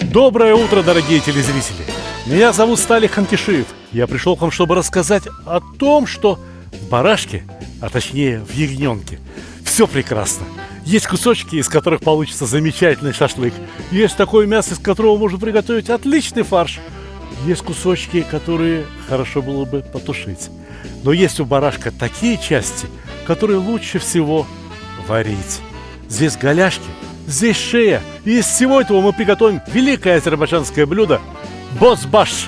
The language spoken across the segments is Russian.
Доброе утро, дорогие телезрители! Меня зовут Сталих Ханкишиев. Я пришел к вам, чтобы рассказать о том, что в барашке, а точнее в ягненке, все прекрасно. Есть кусочки, из которых получится замечательный шашлык. Есть такое мясо, из которого можно приготовить отличный фарш. Есть кусочки, которые хорошо было бы потушить. Но есть у барашка такие части, которые лучше всего варить. Здесь голяшки, здесь шея. И из всего этого мы приготовим великое азербайджанское блюдо бозбаш.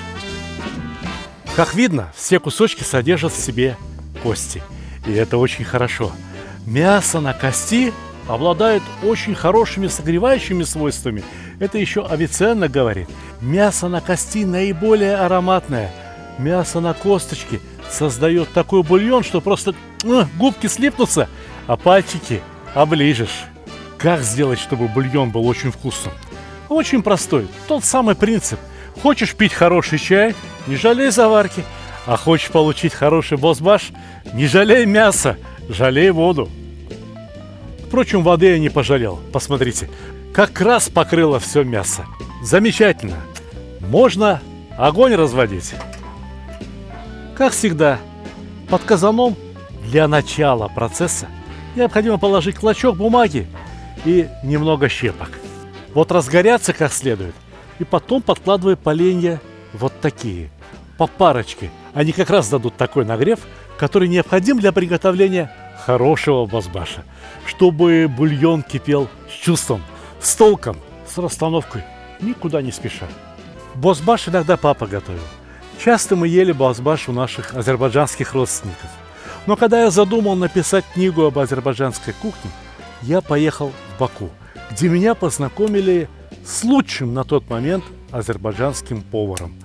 Как видно, все кусочки содержат в себе кости. И это очень хорошо. Мясо на кости обладает очень хорошими согревающими свойствами. Это еще Авиценна говорит. Мясо на кости наиболее ароматное. Мясо на косточке создает такой бульон, что просто губки слипнутся, а пальчики оближешь. Как сделать, чтобы бульон был очень вкусным? Очень простой. Тот самый принцип. Хочешь пить хороший чай, не жалей заварки. А хочешь получить хороший бозбаш, не жалей мяса, жалей воду. Впрочем, воды я не пожалел. Посмотрите, как раз покрыло все мясо. Замечательно. Можно огонь разводить. Как всегда, под казаном для начала процесса необходимо положить клочок бумаги и немного щепок. Вот разгорятся как следует, и потом подкладывай поленья вот такие, по парочке. Они как раз дадут такой нагрев, который необходим для приготовления хорошего бозбаша, чтобы бульон кипел с чувством, с толком, с расстановкой, никуда не спеша. Бозбаш иногда папа готовил. Часто мы ели бозбаш у наших азербайджанских родственников. Но когда я задумал написать книгу об азербайджанской кухне, я поехал в Баку, где меня познакомили с лучшим на тот момент азербайджанским поваром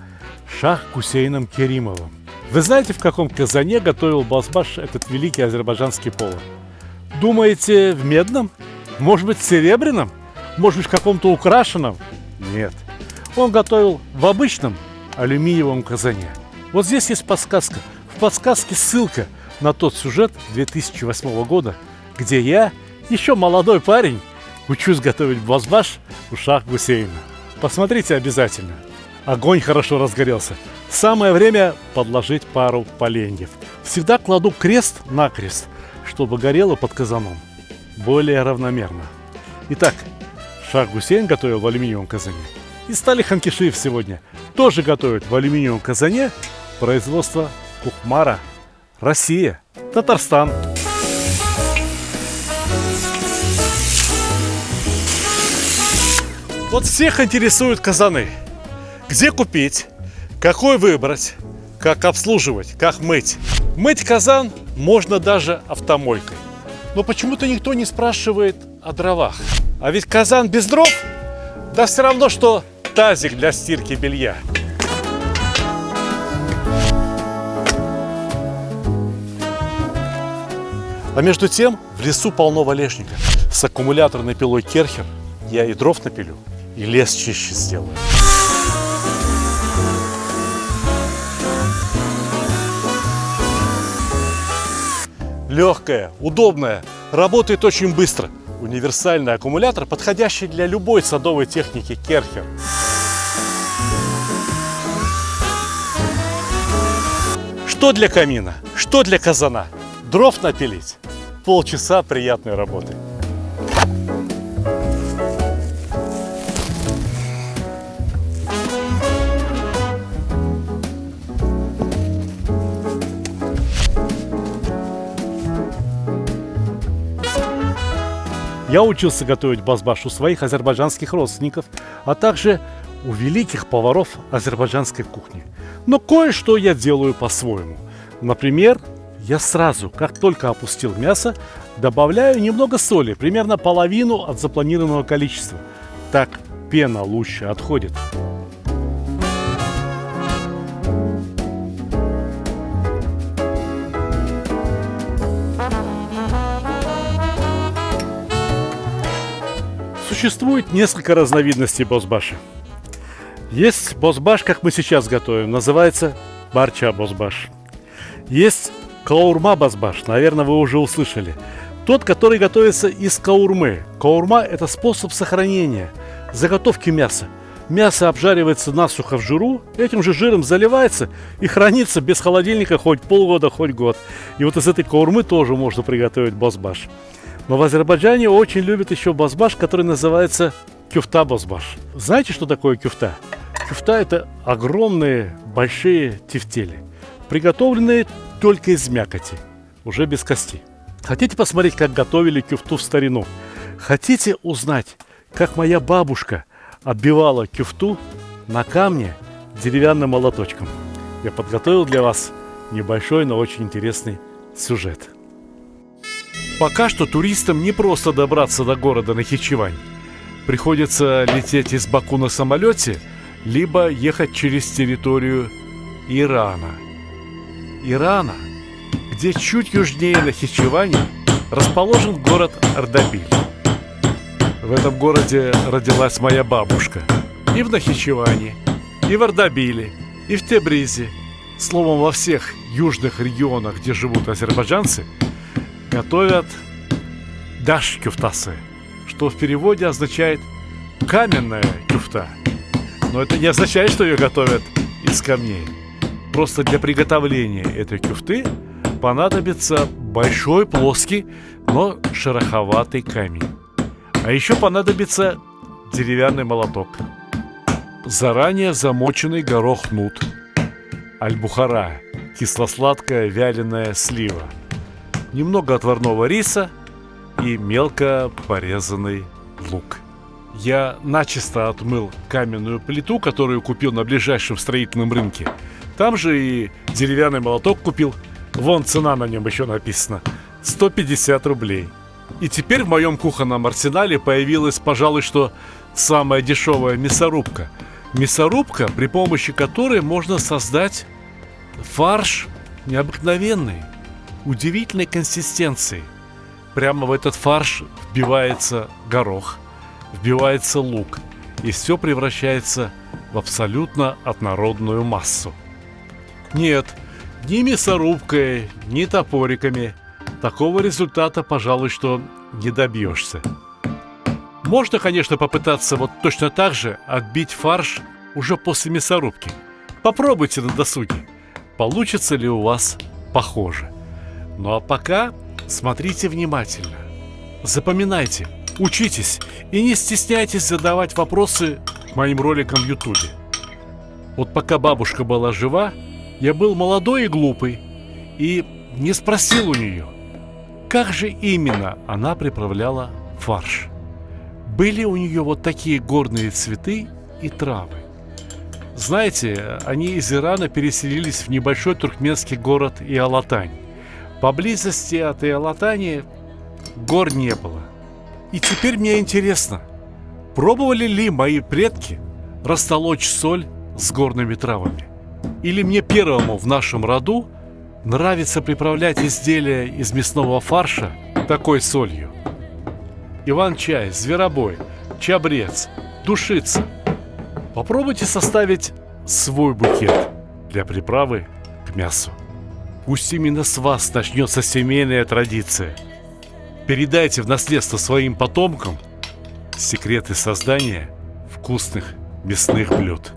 Шах Гусейном Керимовым. Вы знаете, в каком казане готовил бозбаш этот великий азербайджанский повар? Думаете, в медном? Может быть, в серебряном? Может быть, в каком-то украшенном? Нет. Он готовил в обычном алюминиевом казане. Вот здесь есть подсказка. В подсказке ссылка на тот сюжет 2008 года, где я, еще молодой парень, учусь готовить бозбаш у Шах Гусейна. Посмотрите обязательно. Огонь хорошо разгорелся. Самое время подложить пару поленьев. Всегда кладу крест-накрест, чтобы горело под казаном более равномерно. Итак, Шах Гусейн готовил в алюминиевом казане. И Сталих Ханкишиев сегодня тоже готовит в алюминиевом казане производство Кухмара. Россия, Татарстан. Вот всех интересуют казаны. Где купить, какой выбрать, как обслуживать, как мыть. Мыть казан можно даже автомойкой. Но почему-то никто не спрашивает о дровах. А ведь казан без дров, да все равно, что тазик для стирки белья. А между тем в лесу полно валежника. С аккумуляторной пилой Керхер я и дров напилю, и лес чище сделаю. Легкая, удобная, работает очень быстро. Универсальный аккумулятор, подходящий для любой садовой техники Керхер. Что для камина, что для казана? Дров напилить. Полчаса приятной работы. Я учился готовить бозбаш у своих азербайджанских родственников, а также у великих поваров азербайджанской кухни. Но кое-что я делаю по-своему. Например, я сразу, как только опустил мясо, добавляю немного соли, примерно половину от запланированного количества. Так пена лучше отходит. Существует несколько разновидностей бозбаша. Есть бозбаш, как мы сейчас готовим, называется барча бозбаш. Есть каурма бозбаш, наверное, вы уже услышали. Тот, который готовится из каурмы. Каурма – это способ сохранения, заготовки мяса. Мясо обжаривается насухо в жиру, этим же жиром заливается и хранится без холодильника хоть полгода, хоть год. И вот из этой каурмы тоже можно приготовить бозбаш. Но в Азербайджане очень любят еще бозбаш, который называется кюфта-бозбаш. Знаете, что такое кюфта? Кюфта – это огромные большие тефтели, приготовленные только из мякоти, уже без кости. Хотите посмотреть, как готовили кюфту в старину? Хотите узнать, как моя бабушка отбивала кюфту на камне деревянным молоточком? Я подготовил для вас небольшой, но очень интересный сюжет. Пока что туристам не просто добраться до города Нахичевань. Приходится лететь из Баку на самолете, либо ехать через территорию Ирана. Где чуть южнее Нахичевани расположен город Ардабиль. В этом городе родилась моя бабушка. И в Нахичевани, и в Ардабиле, и в Тебризе. Словом, во всех южных регионах, где живут азербайджанцы, готовят даш кюфтасы, что в переводе означает каменная кюфта. Но это не означает, что ее готовят из камней. Просто для приготовления этой кюфты понадобится большой плоский, но шероховатый камень. А еще понадобится деревянный молоток, заранее замоченный горох нут, аль-бухара, кисло-сладкая вяленая слива, немного отварного риса и мелко порезанный лук. Я начисто отмыл каменную плиту, которую купил на ближайшем строительном рынке. Там же и деревянный молоток купил. Вон цена на нем еще написана. 150 рублей. И теперь в моем кухонном арсенале появилась, пожалуй, что самая дешевая мясорубка. Мясорубка, при помощи которой можно создать фарш необыкновенный, удивительной консистенции. Прямо в этот фарш вбивается горох, вбивается лук, и все превращается в абсолютно однородную массу. Нет, ни мясорубкой, ни топориками такого результата, пожалуй, что не добьешься. Можно, конечно, попытаться вот точно так же отбить фарш уже после мясорубки. Попробуйте на досуге, получится ли у вас похоже. Ну а пока смотрите внимательно, запоминайте, учитесь и не стесняйтесь задавать вопросы к моим роликам в Ютубе. Вот пока бабушка была жива, я был молодой и глупый и не спросил у нее, как же именно она приправляла фарш. Были у нее вот такие горные цветы и травы. Знаете, они из Ирана переселились в небольшой туркменский город Иалатань. Поблизости от Иалатани гор не было. И теперь мне интересно, пробовали ли мои предки растолочь соль с горными травами? Или мне первому в нашем роду нравится приправлять изделия из мясного фарша такой солью? Иван-чай, зверобой, чабрец, душица. Попробуйте составить свой букет для приправы к мясу. Пусть именно с вас начнется семейная традиция. Передайте в наследство своим потомкам секреты создания вкусных мясных блюд.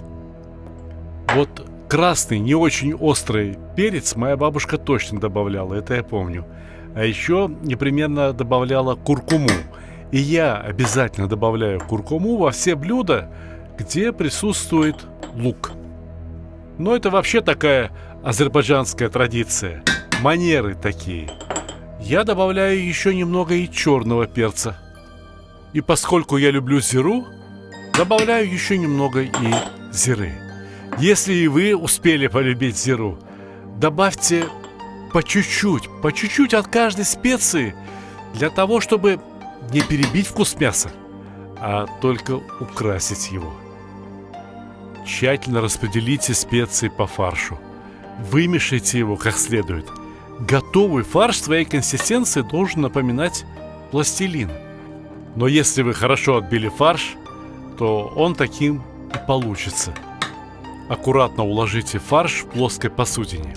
Вот красный, не очень острый перец моя бабушка точно добавляла, это я помню. А еще непременно добавляла куркуму. И я обязательно добавляю куркуму во все блюда, где присутствует лук. Но это вообще такая азербайджанская традиция, манеры такие. Я добавляю еще немного и черного перца. И поскольку я люблю зиру, добавляю еще немного и зиры. Если и вы успели полюбить зиру, добавьте по чуть-чуть от каждой специи, для того, чтобы не перебить вкус мяса, а только украсить его. Тщательно распределите специи по фаршу. Вымешайте его как следует. Готовый фарш своей консистенции должен напоминать пластилин. Но если вы хорошо отбили фарш, то он таким и получится. Аккуратно уложите фарш в плоской посудине.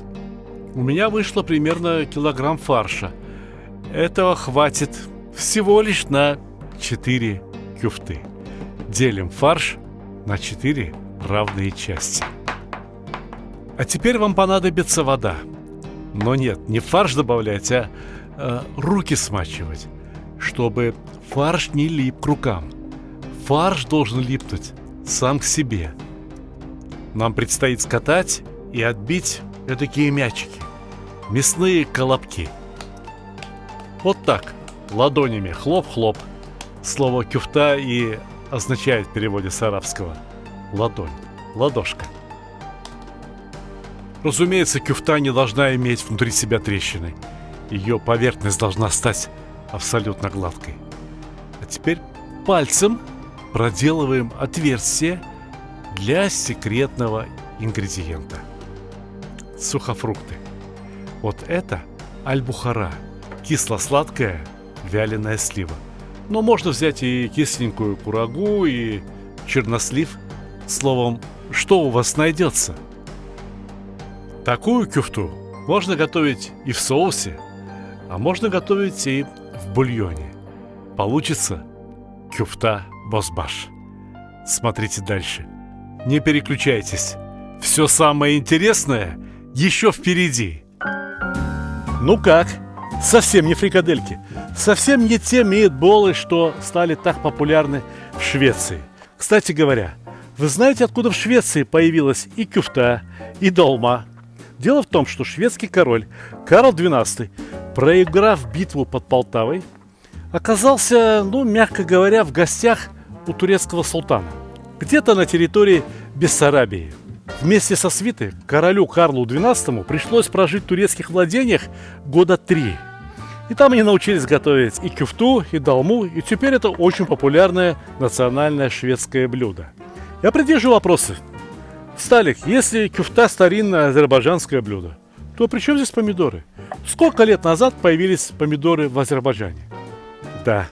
У меня вышло примерно килограмм фарша. Этого хватит всего лишь на 4 кюфты. Делим фарш на 4 равные части. А теперь вам понадобится вода. Но нет, не фарш добавлять, а руки смачивать, чтобы фарш не лип к рукам. Фарш должен липнуть сам к себе. Нам предстоит скатать и отбить такие мячики, мясные колобки. Вот так, ладонями хлоп-хлоп. Слово кюфта и означает в переводе с арабского ладонь, ладошка. Разумеется, кюфта не должна иметь внутри себя трещины. Ее поверхность должна стать абсолютно гладкой. А теперь пальцем проделываем отверстие для секретного ингредиента. Сухофрукты. Вот это аль-бухара, кисло-сладкая вяленая слива. Но можно взять и кисленькую курагу, и чернослив. Словом, что у вас найдется? Такую кюфту можно готовить и в соусе, а можно готовить и в бульоне. Получится кюфта бозбаш. Смотрите дальше. Не переключайтесь. Все самое интересное еще впереди. Ну как? Совсем не фрикадельки. Совсем не те митболы, что стали так популярны в Швеции. Кстати говоря, вы знаете, откуда в Швеции появилась и кюфта, и долма? Дело в том, что шведский король Карл XII, проиграв битву под Полтавой, оказался, мягко говоря, в гостях у турецкого султана, где-то на территории Бессарабии. Вместе со свитой королю Карлу XII пришлось прожить в турецких владениях года 3. И там они научились готовить и кюфту, и долму, и теперь это очень популярное национальное шведское блюдо. Я предвижу вопросы. Сталик, если кюфта старинное азербайджанское блюдо, то при чем здесь помидоры? Сколько лет назад появились помидоры в Азербайджане? Да,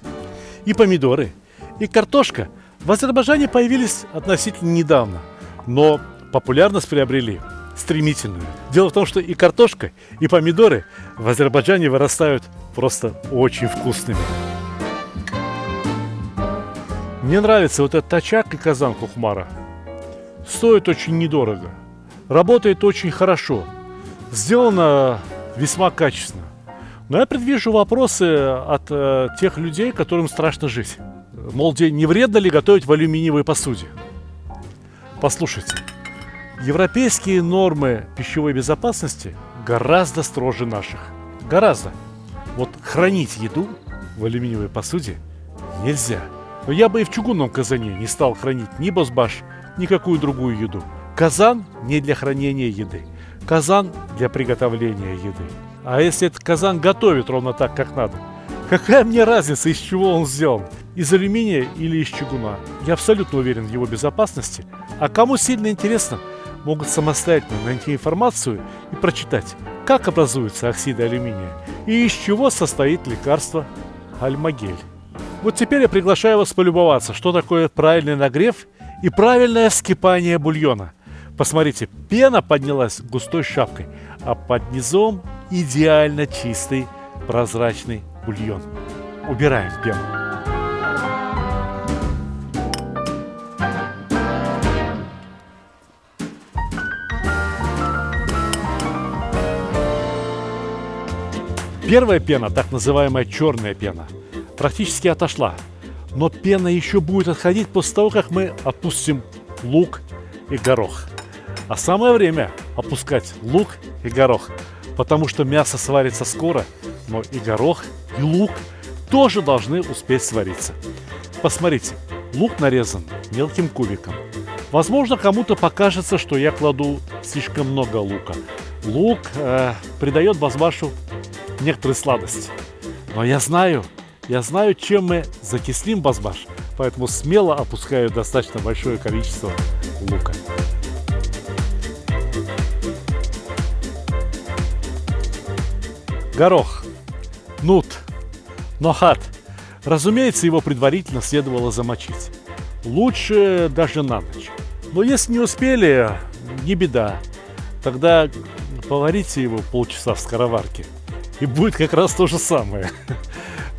и помидоры, и картошка в Азербайджане появились относительно недавно, но популярность приобрели стремительную. Дело в том, что и картошка, и помидоры в Азербайджане вырастают просто очень вкусными. Мне нравится вот этот очаг и казан кухмара. Стоит очень недорого, работает очень хорошо, сделано весьма качественно. Но я предвижу вопросы от тех людей, которым страшно жить. Мол, не вредно ли готовить в алюминиевой посуде? Послушайте, европейские нормы пищевой безопасности гораздо строже наших. Гораздо. Вот хранить еду в алюминиевой посуде нельзя. Но я бы и в чугунном казане не стал хранить ни бозбаш, ни какую другую еду. Казан не для хранения еды. Казан для приготовления еды. А если этот казан готовит ровно так, как надо, какая мне разница, из чего он сделан? Из алюминия или из чугуна? Я абсолютно уверен в его безопасности. А кому сильно интересно, могут самостоятельно найти информацию и прочитать, как образуются оксиды алюминия и из чего состоит лекарство альмагель. Вот теперь я приглашаю вас полюбоваться, что такое правильный нагрев и правильное вскипание бульона. Посмотрите, пена поднялась густой шапкой, а под низом идеально чистый прозрачный бульон. Убираем пену. Первая пена, так называемая черная пена, практически отошла. Но пена еще будет отходить после того, как мы опустим лук и горох. А самое время опускать лук и горох, потому что мясо сварится скоро, но и горох, и лук тоже должны успеть свариться. Посмотрите, лук нарезан мелким кубиком. Возможно, кому-то покажется, что я кладу слишком много лука. Лук придает бозбашу некоторую сладость. Но я знаю, чем мы закислим бозбаш, поэтому смело опускаю достаточно большое количество лука. Горох, нут, нохат. Разумеется, его предварительно следовало замочить. Лучше даже на ночь. Но если не успели, не беда. Тогда поварите его полчаса в скороварке. И будет как раз то же самое.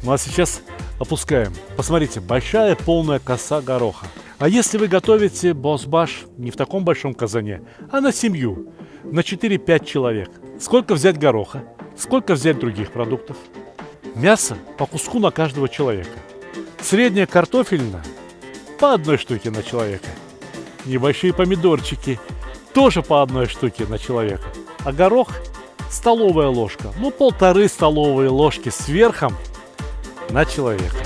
Ну а сейчас опускаем. Посмотрите, большая полная коса гороха. А если вы готовите босбаш не в таком большом казане, а на семью, на 4-5 человек, сколько взять гороха, сколько взять других продуктов? Мясо по куску на каждого человека. Средняя картофельная по одной штуке на человека. Небольшие помидорчики тоже по одной штуке на человека. А горох столовая ложка, 1,5 столовые ложки с верхом на человека.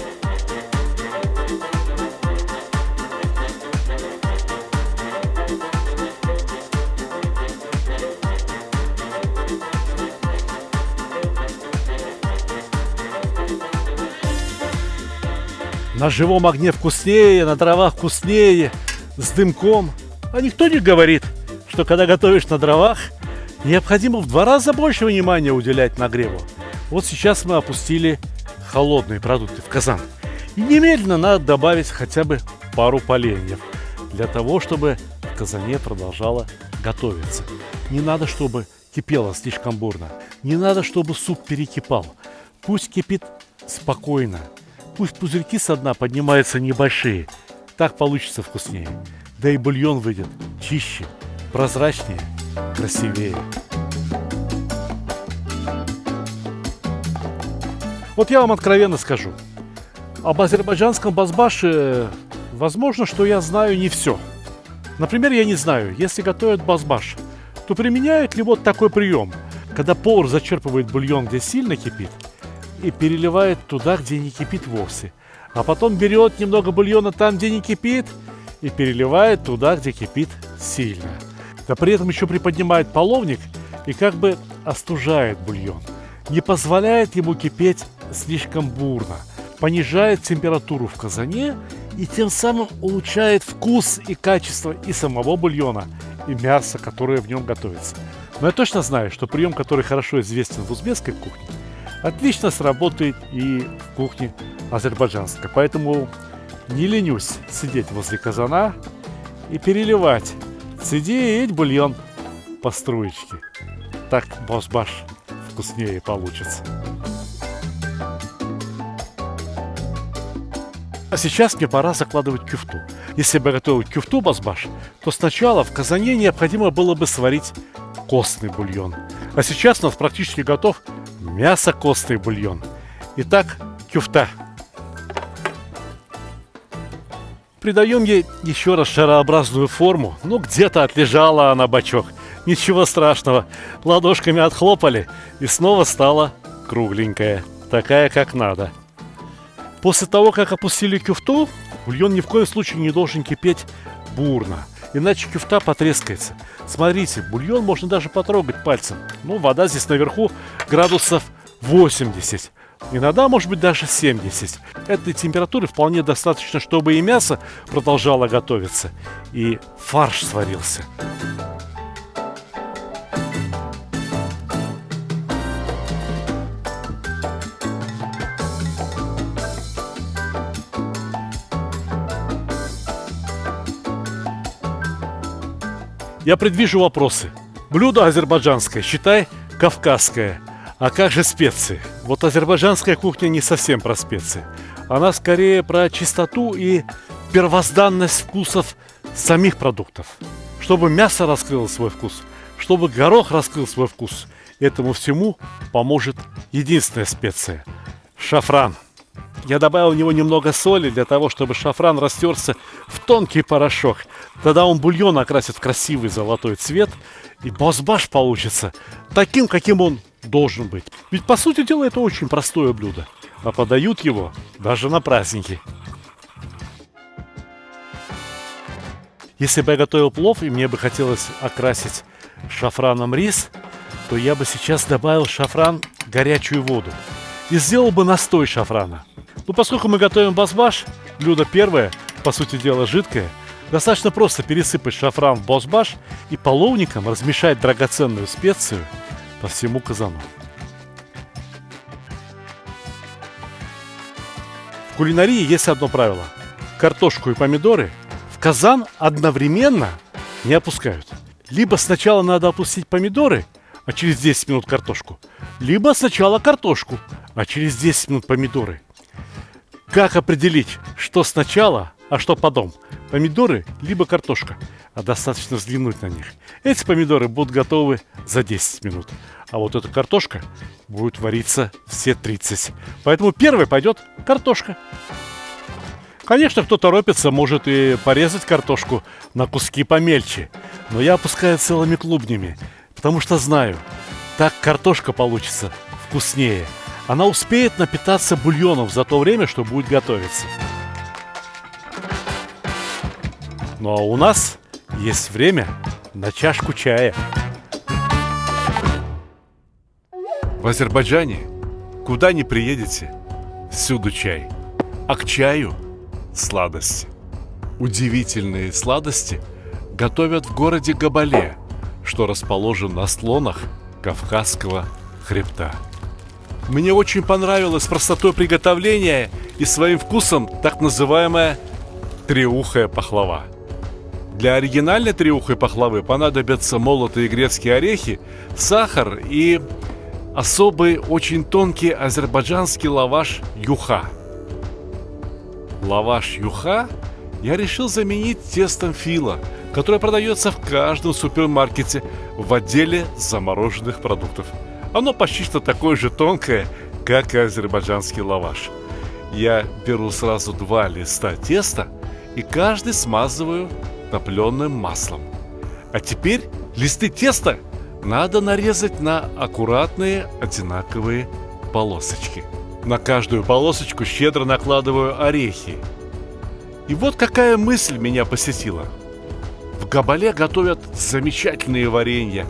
На живом огне вкуснее, на дровах вкуснее, с дымком. А никто не говорит, что когда готовишь на дровах, необходимо в 2 раза больше внимания уделять нагреву. Вот сейчас мы опустили холодные продукты в казан. И немедленно надо добавить хотя бы пару поленьев, для того, чтобы в казане продолжало готовиться. Не надо, чтобы кипело слишком бурно. Не надо, чтобы суп перекипал. Пусть кипит спокойно. Пусть пузырьки со дна поднимаются небольшие. Так получится вкуснее. Да и бульон выйдет чище, прозрачнее, красивее. Вот я вам откровенно скажу. Об азербайджанском базбаше, возможно, что я знаю не все. Например, я не знаю, если готовят базбаш, то применяют ли вот такой прием, когда повар зачерпывает бульон, где сильно кипит, и переливает туда, где не кипит вовсе. А потом берет немного бульона там, где не кипит, и переливает туда, где кипит сильно. Да при этом еще приподнимает половник и как бы остужает бульон. Не позволяет ему кипеть слишком бурно. Понижает температуру в казане и тем самым улучшает вкус и качество и самого бульона, и мяса, которое в нем готовится. Но я точно знаю, что прием, который хорошо известен в узбекской кухне, отлично сработает и в кухне азербайджанской. Поэтому не ленюсь сидеть возле казана и переливать, цедить бульон по струечке. Так босбаш вкуснее получится. А сейчас мне пора закладывать кюфту. Если бы готовить кюфту босбаш, то сначала в казане необходимо было бы сварить костный бульон. А сейчас у нас практически готов мясо-костный бульон. Итак, кюфта. Придаем ей еще раз шарообразную форму. Где-то отлежала она бочок. Ничего страшного. Ладошками отхлопали, и снова стала кругленькая. Такая, как надо. После того, как опустили кюфту, бульон ни в коем случае не должен кипеть бурно. Иначе кюфта потрескается. Смотрите, бульон можно даже потрогать пальцем. Вода здесь наверху градусов 80. Иногда, может быть, даже 70. Этой температуры вполне достаточно, чтобы и мясо продолжало готовиться, и фарш сварился. Я предвижу вопросы. Блюдо азербайджанское, считай, кавказское. А как же специи? Вот азербайджанская кухня не совсем про специи. Она скорее про чистоту и первозданность вкусов самих продуктов. Чтобы мясо раскрыло свой вкус, чтобы горох раскрыл свой вкус, этому всему поможет единственная специя – шафран. Я добавил в него немного соли для того, чтобы шафран растерся в тонкий порошок. Тогда он бульон окрасит в красивый золотой цвет, и босбаш получится таким, каким он должен быть. Ведь, по сути дела, это очень простое блюдо, а подают его даже на праздники. Если бы я готовил плов, и мне бы хотелось окрасить шафраном рис, то я бы сейчас добавил в шафран горячую воду и сделал бы настой шафрана. Поскольку мы готовим босбаш, блюдо первое, по сути дела жидкое, достаточно просто пересыпать шафран в босбаш и половником размешать драгоценную специю по всему казану. В кулинарии есть одно правило. Картошку и помидоры в казан одновременно не опускают. Либо сначала надо опустить помидоры, а через 10 минут картошку, либо сначала картошку, а через 10 минут помидоры. Как определить, что сначала, А что потом? Помидоры либо картошка, а достаточно взглянуть на них. Эти помидоры будут готовы за 10 минут, а вот эта картошка будет вариться все 30. Поэтому первой пойдет картошка. Конечно, кто торопится, может и порезать картошку на куски помельче, но я опускаю целыми клубнями, потому что знаю, так картошка получится вкуснее. Она успеет напитаться бульоном за то время, что будет готовиться. Ну а у нас есть время на чашку чая. В Азербайджане, куда ни приедете, всюду чай. А к чаю сладости. Удивительные сладости готовят в городе Габале, что расположен на склонах Кавказского хребта. Мне очень понравилась простотой приготовления и своим вкусом так называемая триухая пахлава. Для оригинальной триухой пахлавы понадобятся молотые грецкие орехи, сахар и особый очень тонкий азербайджанский лаваш юха. Лаваш юха я решил заменить тестом фила, которое продается в каждом супермаркете в отделе замороженных продуктов. Оно почти что такое же тонкое, как и азербайджанский лаваш. Я беру сразу 2 листа теста и каждый смазываю топленым маслом. А теперь листы теста надо нарезать на аккуратные одинаковые полосочки. На каждую полосочку щедро накладываю орехи. И вот какая мысль меня посетила. В Габале готовят замечательные варенья.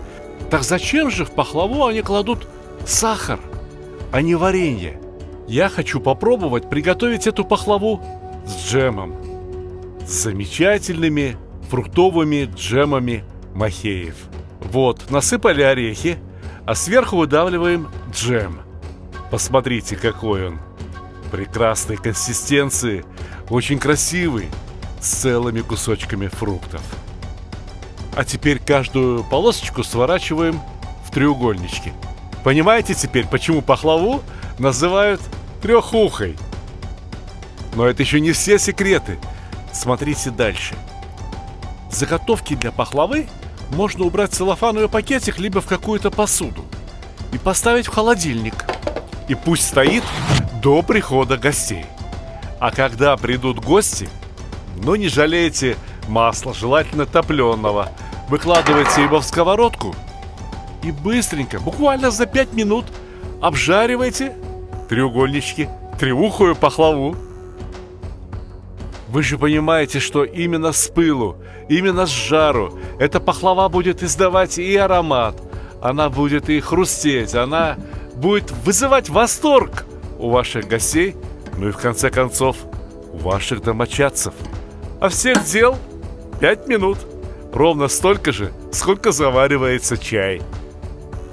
Так зачем же в пахлаву они кладут сахар, а не варенье? Я хочу попробовать приготовить эту пахлаву с джемом. С замечательными фруктовыми джемами Махеев. Вот, насыпали орехи, а сверху выдавливаем джем. Посмотрите, какой он. Прекрасной консистенции, очень красивый, с целыми кусочками фруктов. А теперь каждую полосочку сворачиваем в треугольнички. Понимаете теперь, почему пахлаву называют трехухой? Но это еще не все секреты. Смотрите дальше. Заготовки для пахлавы можно убрать в целлофановый пакетик либо в какую-то посуду и поставить в холодильник. И пусть стоит до прихода гостей. А когда придут гости, не жалейте масла, желательно топленого. Выкладывайте его в сковородку и быстренько, буквально за 5 минут, обжаривайте треугольнички, триухую пахлаву. Вы же понимаете, что именно с пылу, именно с жару эта пахлава будет издавать и аромат, она будет и хрустеть, она будет вызывать восторг у ваших гостей, и в конце концов у ваших домочадцев. А всех дел 5 минут, ровно столько же, сколько заваривается чай.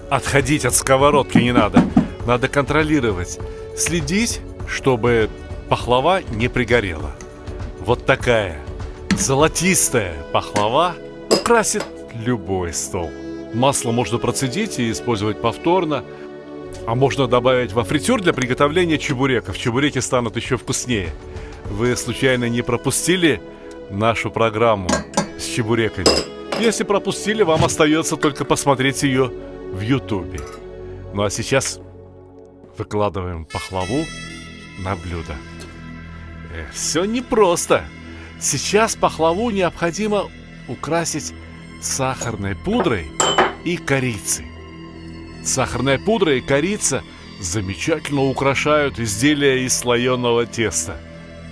Отходить от сковородки не надо, надо контролировать, следить, чтобы пахлава не пригорела. Вот такая золотистая пахлава украсит любой стол. Масло можно процедить и использовать повторно, а можно добавить во фритюр для приготовления чебуреков. Чебуреки станут еще вкуснее. Вы случайно не пропустили нашу программу с чебуреками? Если пропустили, вам остается только посмотреть ее в Ютубе. Ну а сейчас выкладываем пахлаву на блюдо. Все непросто. Сейчас пахлаву необходимо украсить сахарной пудрой и корицей. Сахарная пудра и корица замечательно украшают изделия из слоеного теста.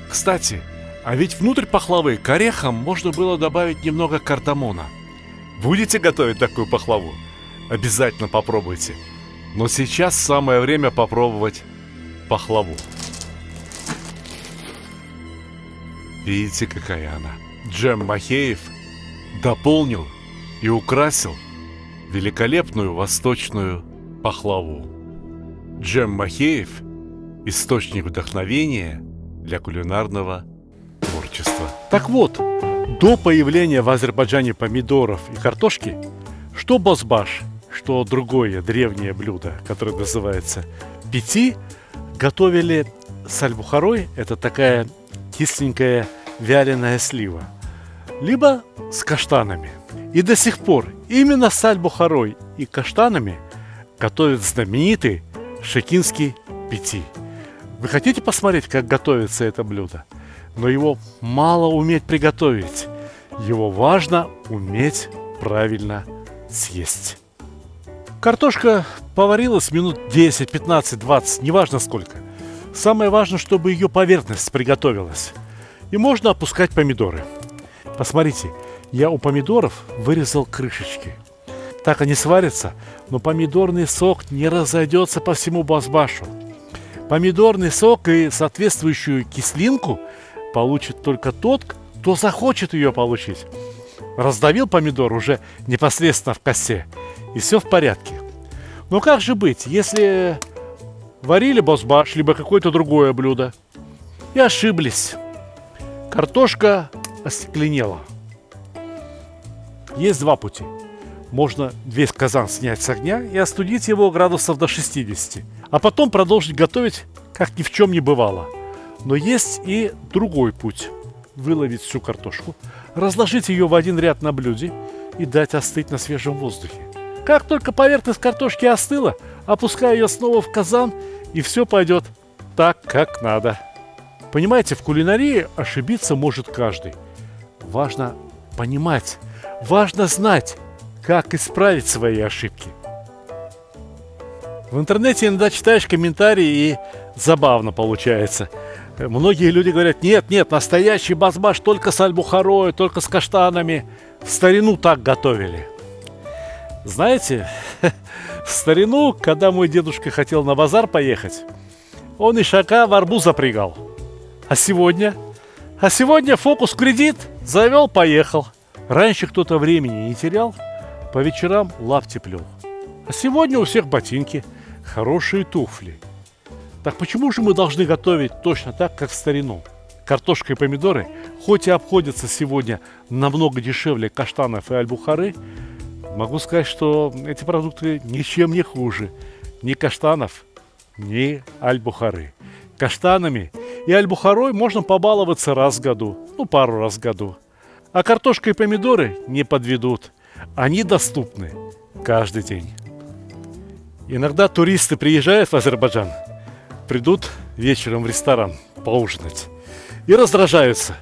Кстати, а ведь внутрь пахлавы к орехам можно было добавить немного кардамона. Будете готовить такую пахлаву? Обязательно попробуйте. Но сейчас самое время попробовать пахлаву. Видите, какая она? Джем Махеев дополнил и украсил великолепную восточную пахлаву. Джем Махеев – источник вдохновения для кулинарного творчества. Так вот, до появления в Азербайджане помидоров и картошки, что бозбаш, что другое древнее блюдо, которое называется пити, готовили с аль-бухарой. Это такая кисленькая вяленая слива, либо с каштанами. И до сих пор именно с аль-бухарой и каштанами готовят знаменитый шекинский пити. Вы хотите посмотреть, как готовится это блюдо? Но его мало уметь приготовить. Его важно уметь правильно съесть. Картошка поварилась минут 10, 15, 20, неважно сколько. Самое важное, чтобы ее поверхность приготовилась. И можно опускать помидоры. Посмотрите, я у помидоров вырезал крышечки. Так они сварятся, но помидорный сок не разойдется по всему базбашу. Помидорный сок и соответствующую кислинку получит только тот, кто захочет ее получить. Раздавил помидор уже непосредственно в косе, и все в порядке. Но как же быть, если варили базбаш, либо какое-то другое блюдо, и ошиблись? Картошка остекленела. Есть два пути. Можно весь казан снять с огня и остудить его градусов до 60, а потом продолжить готовить, как ни в чем не бывало. Но есть и другой путь. Выловить всю картошку, разложить ее в один ряд на блюде и дать остыть на свежем воздухе. Как только поверхность картошки остыла, опускаю ее снова в казан, и все пойдет так, как надо. Понимаете, в кулинарии ошибиться может каждый. Важно понимать, важно знать, как исправить свои ошибки. В интернете иногда читаешь комментарии, и забавно получается. Многие люди говорят: нет, настоящий базбаш только с аль-бухарой, только с каштанами. В старину так готовили. Знаете, в старину, когда мой дедушка хотел на базар поехать, он ишака в арбуз запрягал. А сегодня? А сегодня фокус кредит, завел, поехал. Раньше кто-то времени не терял, по вечерам лапти плел. А сегодня у всех ботинки, хорошие туфли. Так почему же мы должны готовить точно так, как в старину? Картошка и помидоры, хоть и обходятся сегодня намного дешевле каштанов и аль-бухары, могу сказать, что эти продукты ничем не хуже ни каштанов, ни аль-бухары. Каштанами и аль-бухарой можно побаловаться раз в году, пару раз в году. А картошка и помидоры не подведут. Они доступны каждый день. Иногда туристы приезжают в Азербайджан, придут вечером в ресторан поужинать и раздражаются.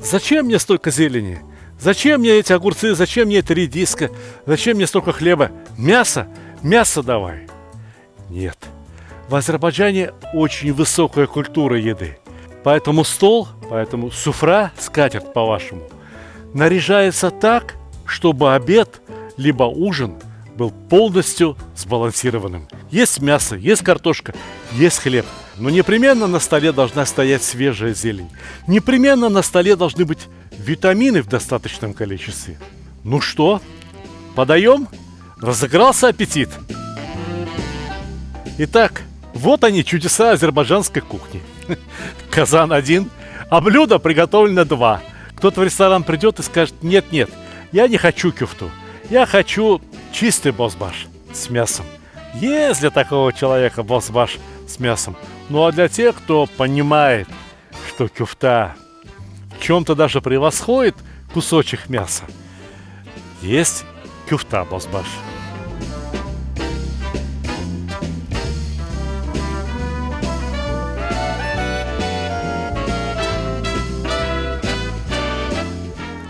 Зачем мне столько зелени? Зачем мне эти огурцы? Зачем мне эта редиска? Зачем мне столько хлеба? Мясо? Мясо давай. Нет. В Азербайджане очень высокая культура еды. Поэтому стол, поэтому суфра, скатерть по-вашему, наряжается так, чтобы обед либо ужин был полностью сбалансированным. Есть мясо, есть картошка, есть хлеб. Но непременно на столе должна стоять свежая зелень. Непременно на столе должны быть витамины в достаточном количестве. Ну что, подаем? Разыгрался аппетит? Итак, вот они, чудеса азербайджанской кухни. Казан один, а блюдо приготовлено два. Кто-то в ресторан придет и скажет: нет, я не хочу кюфту, я хочу чистый бозбаш с мясом. Есть для такого человека бозбаш с мясом. Ну а для тех, кто понимает, что кюфта в чем-то даже превосходит кусочек мяса, есть кюфта бозбаш.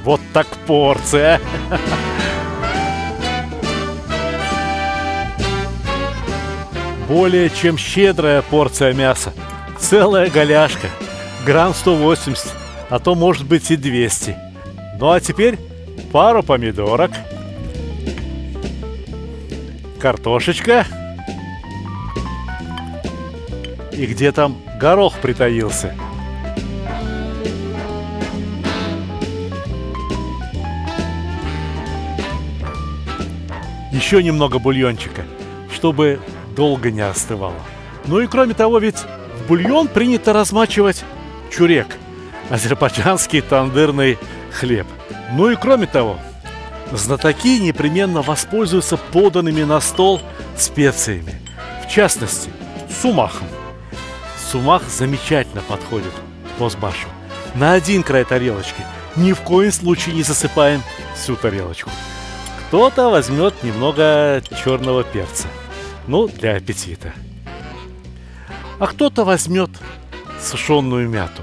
Вот так порция! Более чем щедрая порция мяса. Целая голяшка. Грамм 180, а то может быть и 200. Ну а теперь пару помидорок. Картошечка. И где там горох притаился? Еще немного бульончика, чтобы долго не остывало. Ну и кроме того, ведь в бульон принято размачивать чурек, азербайджанский тандырный хлеб. Ну и кроме того, знатоки непременно воспользуются поданными на стол специями, в частности, сумахом. Сумах замечательно подходит к бозбашу. на один край тарелочки. Ни в коем случае не засыпаем всю тарелочку. Кто-то возьмет немного черного перца, ну, для аппетита. А кто-то возьмет сушеную мяту.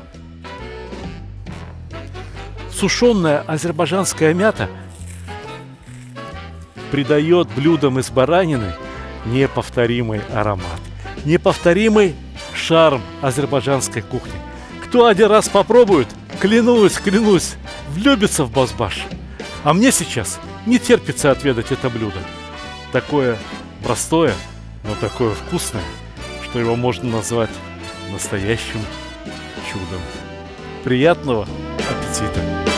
Сушеная азербайджанская мята придает блюдам из баранины неповторимый аромат, неповторимый шарм азербайджанской кухни. Кто один раз попробует, клянусь, влюбится в базбаш. А мне сейчас не терпится отведать это блюдо. Такое простое, но такое вкусное, что его можно назвать настоящим чудом. Приятного аппетита!